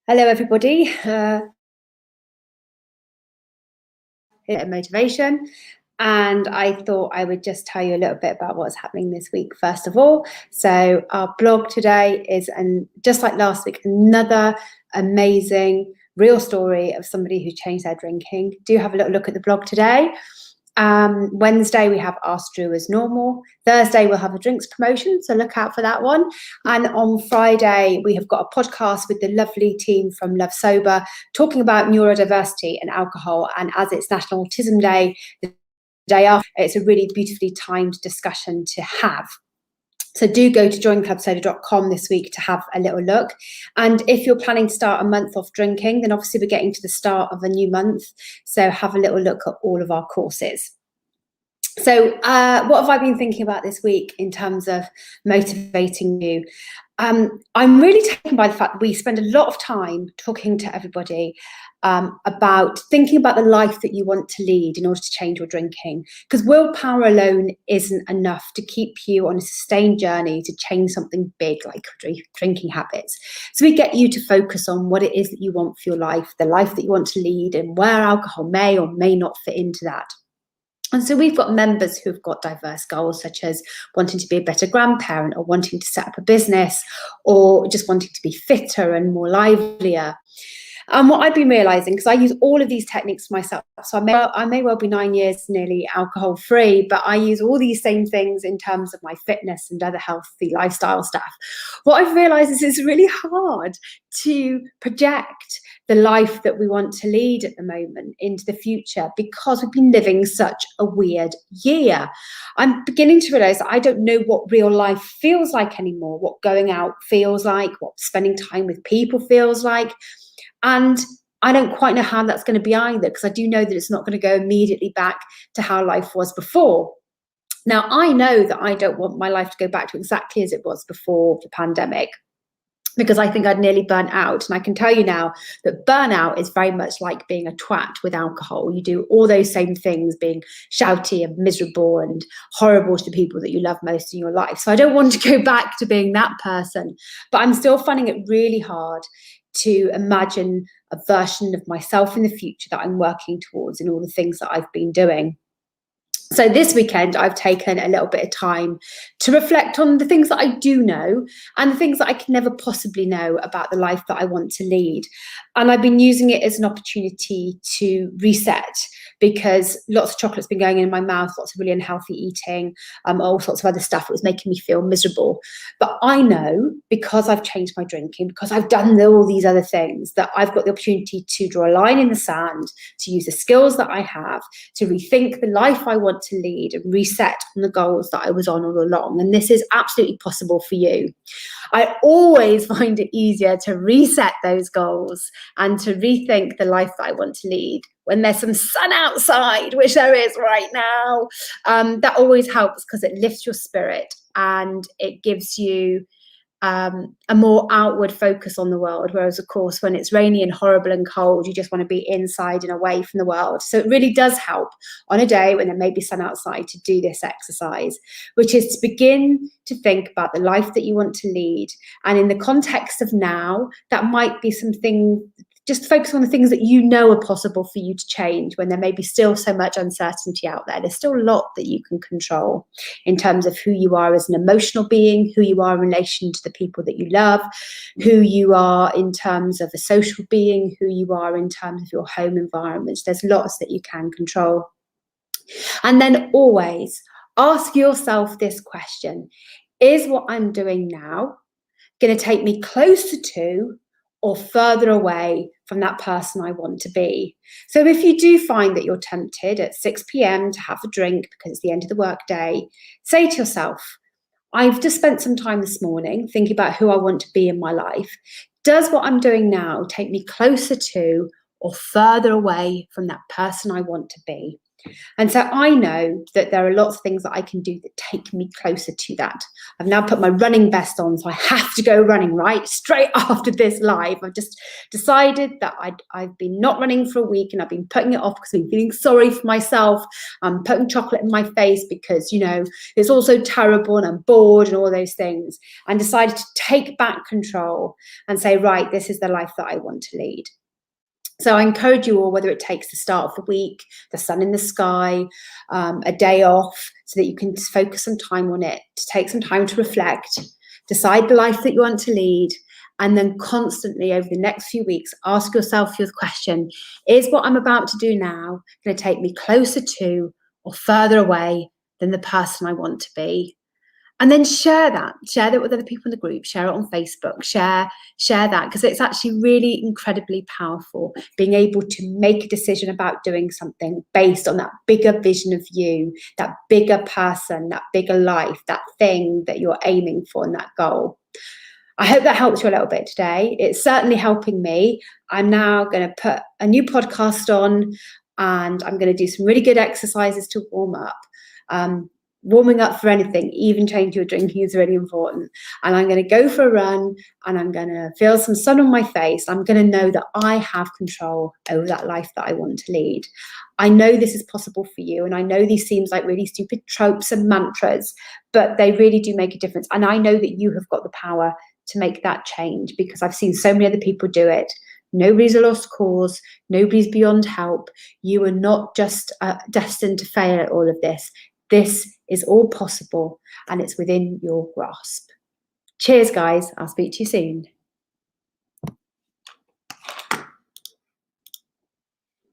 Hello, everybody. Motivation. And I thought I would just tell you a little bit about what's happening this week, first of all. So our blog today is, and just like last week, another amazing real story of somebody who changed their drinking. Do have a little look at the blog today. Wednesday we have Ask Dru as normal. Thursday we'll have a drinks promotion, so look out for that one. And on Friday we have got a podcast with the lovely team from Love Sober talking about neurodiversity and alcohol. And as it's National Autism Day, the day after, it's a really beautifully timed discussion to have. So do go to joinclubsoda.com this week to have a little look. And if you're planning to start a month off drinking, then obviously we're getting to the start of a new month. So have a little look at all of our courses. So what have I been thinking about this week in terms of motivating you? I'm really taken by the fact that we spend a lot of time talking to everybody about thinking about the life that you want to lead in order to change your drinking, because willpower alone isn't enough to keep you on a sustained journey to change something big like drinking habits. So we get you to focus on what it is that you want for your life, the life that you want to lead, and where alcohol may or may not fit into that. And so we've got members who've got diverse goals, such as wanting to be a better grandparent, or wanting to set up a business, or just wanting to be fitter and more livelier. And what I've been realizing, because I use all of these techniques for myself, so I may well be 9 years nearly alcohol free, but I use all these same things in terms of my fitness and other healthy lifestyle stuff. What I've realized is it's really hard to project the life that we want to lead at the moment into the future, because we've been living such a weird year. I'm beginning to realize that I don't know what real life feels like anymore, what going out feels like, what spending time with people feels like. And I don't quite know how that's going to be either, because I do know that it's not going to go immediately back to how life was before. Now, I know that I don't want my life to go back to exactly as it was before the pandemic, because I think I'd nearly burnt out. And I can tell you now that burnout is very much like being a twat with alcohol. You do all those same things, being shouty and miserable and horrible to the people that you love most in your life. So I don't want to go back to being that person, but I'm still finding it really hard to imagine a version of myself in the future that I'm working towards in all the things that I've been doing. So this weekend, I've taken a little bit of time to reflect on the things that I do know and the things that I can never possibly know about the life that I want to lead. And I've been using it as an opportunity to reset, because lots of chocolate's been going in my mouth, lots of really unhealthy eating, all sorts of other stuff. It was making me feel miserable. But I know, because I've changed my drinking, because I've done all these other things, that I've got the opportunity to draw a line in the sand, to use the skills that I have, to rethink the life I want to lead and reset on the goals that I was on all along. And this is absolutely possible for you. I always find it easier to reset those goals and to rethink the life that I want to lead when there's some sun outside, which there is right now. That always helps, because it lifts your spirit and it gives you a more outward focus on the world. Whereas, of course, when it's rainy and horrible and cold, you just want to be inside and away from the world. So it really does help on a day when there may be sun outside to do this exercise, which is to begin to think about the life that you want to lead. And in the context of now, that might be something. Just focus on the things that you know are possible for you to change when there may be still so much uncertainty out there. There's still a lot that you can control in terms of who you are as an emotional being, who you are in relation to the people that you love, who you are in terms of a social being, who you are in terms of your home environment. There's lots that you can control. And then always ask yourself this question: is what I'm doing now going to take me closer to or further away from that person I want to be? So if you do find that you're tempted at 6 p.m. to have a drink because it's the end of the workday, say to yourself, I've just spent some time this morning thinking about who I want to be in my life. Does what I'm doing now take me closer to or further away from that person I want to be? And so I know that there are lots of things that I can do that take me closer to that. I've now put my running vest on, so I have to go running, right? Straight after this live. I've just decided that I've been not running for a week, and I've been putting it off because I've been feeling sorry for myself. I'm putting chocolate in my face because, you know, it's all so terrible and I'm bored and all those things. And decided to take back control and say, right, this is the life that I want to lead. So I encourage you all, whether it takes the start of the week, the sun in the sky, a day off, so that you can focus some time on it, to take some time to reflect, decide the life that you want to lead, and then constantly over the next few weeks, ask yourself your question, is what I'm about to do now going to take me closer to or further away than the person I want to be? And then share that with other people in the group, share it on Facebook, share that, because it's actually really incredibly powerful, being able to make a decision about doing something based on that bigger vision of you, that bigger person, that bigger life, that thing that you're aiming for, and that goal. I hope that helped you a little bit today. It's certainly helping me. I'm now going to put a new podcast on, and I'm going to do some really good exercises to warm up. Warming up for anything, even changing your drinking, is really important. And I'm going to go for a run, and I'm going to feel some sun on my face. I'm going to know that I have control over that life that I want to lead. I know this is possible for you, and I know these seems like really stupid tropes and mantras, but they really do make a difference. And I know that you have got the power to make that change, because I've seen so many other people do it. Nobody's a lost cause. Nobody's beyond help. You are not just destined to fail at all of this. This is all possible, and it's within your grasp. Cheers, guys. I'll speak to you soon.